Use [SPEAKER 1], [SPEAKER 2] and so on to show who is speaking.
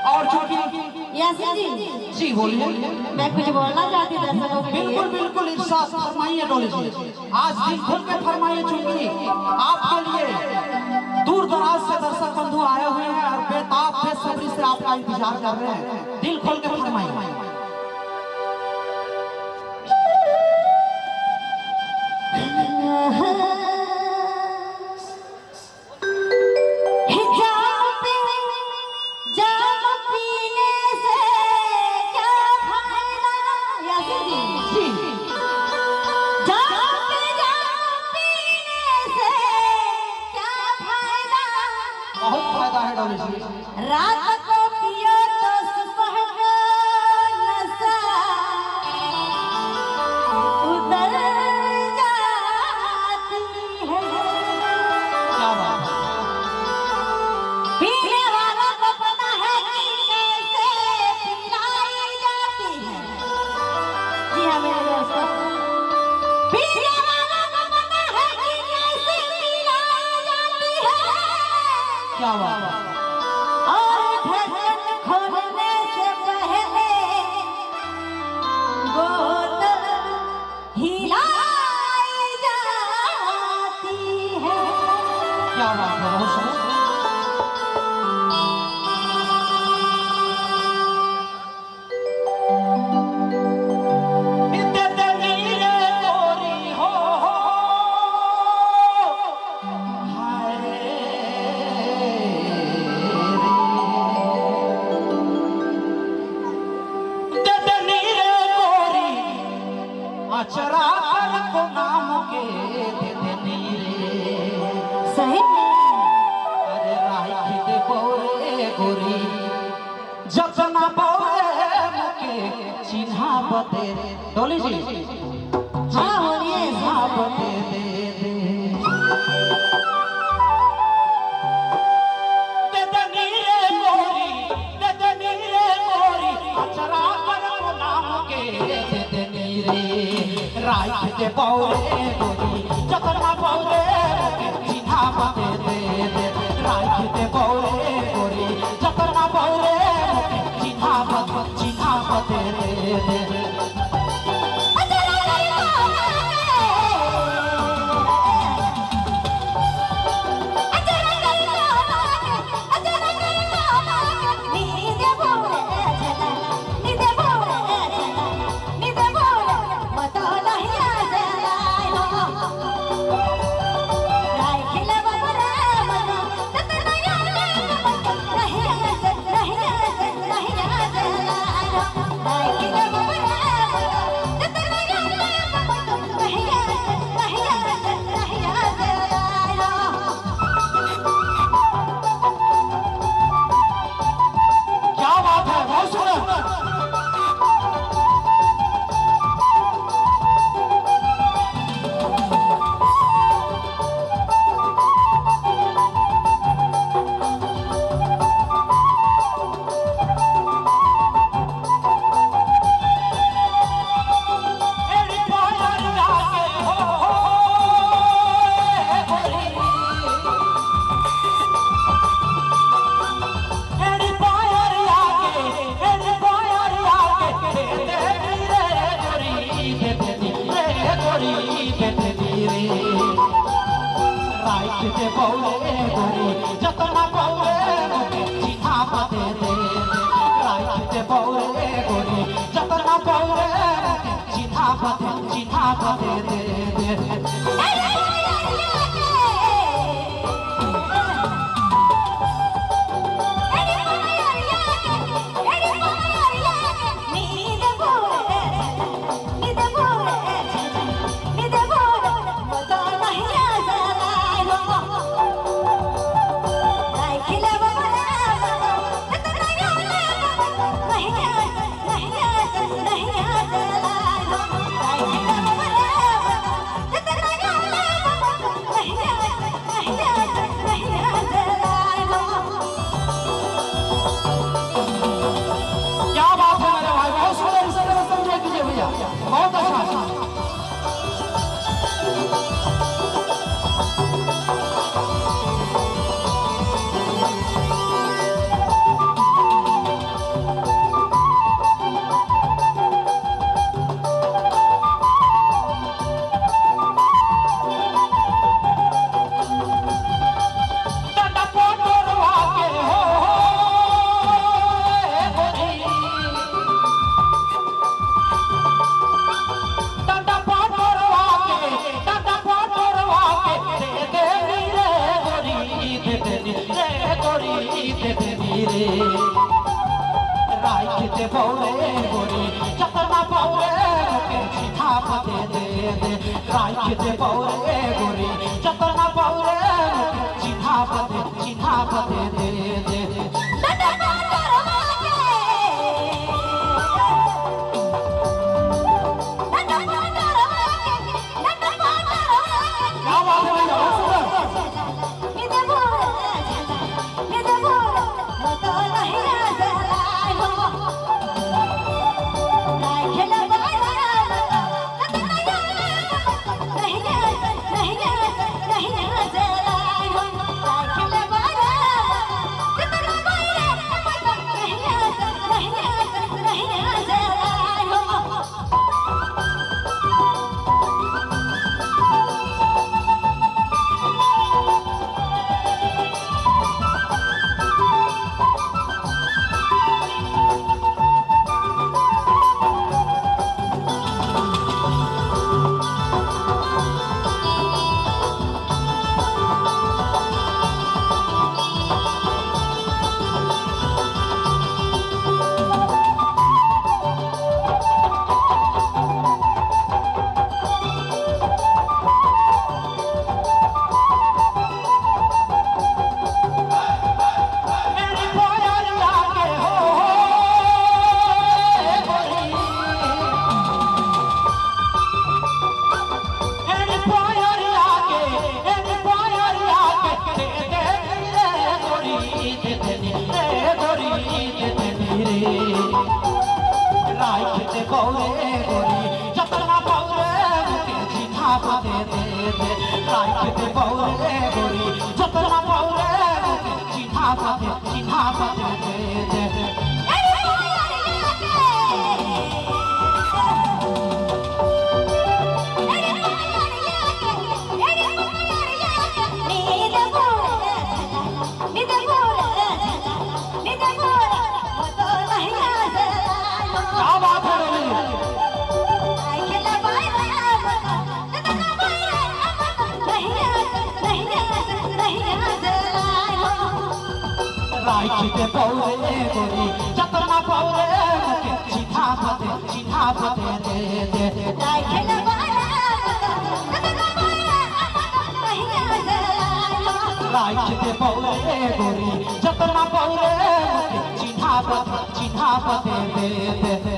[SPEAKER 1] और चूंकि
[SPEAKER 2] यासीन
[SPEAKER 1] जी बोलिए।
[SPEAKER 2] मैं कुछ बोलना चाहती दर्शकों के लिए।
[SPEAKER 1] बिल्कुल बिल्कुल इरशाद फरमाइए डोली जी, आज दिल खोल के फरमाइए, चूंकि आपके लिए दूर दराज से दर्शक बंधु आए हुए हैं और बेताब बेसब्री से आपका इंतजार कर रहे हैं। दिल खोल के फरमाइए।
[SPEAKER 2] रात को पियो तो सुबह को नशा उतर जाती है।
[SPEAKER 1] क्या बात है।
[SPEAKER 2] पीने वालों को पता है कि कैसे पिलाई जाती है। जी हाँ मेरे दोस्तों, पीने वालों को पता है कि कैसे पिलाई जाती है।
[SPEAKER 1] क्या बात है।
[SPEAKER 2] खोलने से पहले बोतल हिलाई जाती है।
[SPEAKER 1] क्या बात है, बहुत सुंदर। चरा कर को नाम के दे देनी रे
[SPEAKER 2] सही।
[SPEAKER 1] अरे राखी दे बोरे गोरी जतना बोरे मुके चिन्हा बते डोली जी।
[SPEAKER 2] हाँ बोलिए।
[SPEAKER 1] चिन्हा बते दे देनी रे गोरी, दे देनी रे गोरी, चरा कर को नाम के दे देनी रे राखी दे बोरे गोरी जतना बोरे मुके चिन्हा बते दे राखी दे बोरे गोरी जतना बोरे मुके चिन्हा बते दे। जतना बोरे चिन्हा बते दे राखी दे बोरे गोरी जतना बोरे चिन्हा बते दे।
[SPEAKER 2] नहीं
[SPEAKER 1] রাইখতে বউরে গরি যতনা বউরে মুখে চিঠা পথে দে দে রাইখতে বউরে গরি যতনা বউরে মুখে চিঠা পথে দে দে রাইখতে বউরে গরি যতনা বউরে মুখে চিঠা পথে দে দে রাইখতে বউরে গরি যতনা বউরে মুখে চিঠা পথে দে দে রাইখতে বউরে গরি যতনা বউরে মুখে চিঠা পথে দে দে রাইখতে বউরে গরি যতনা বউরে মুখে চিঠা পথে দে দে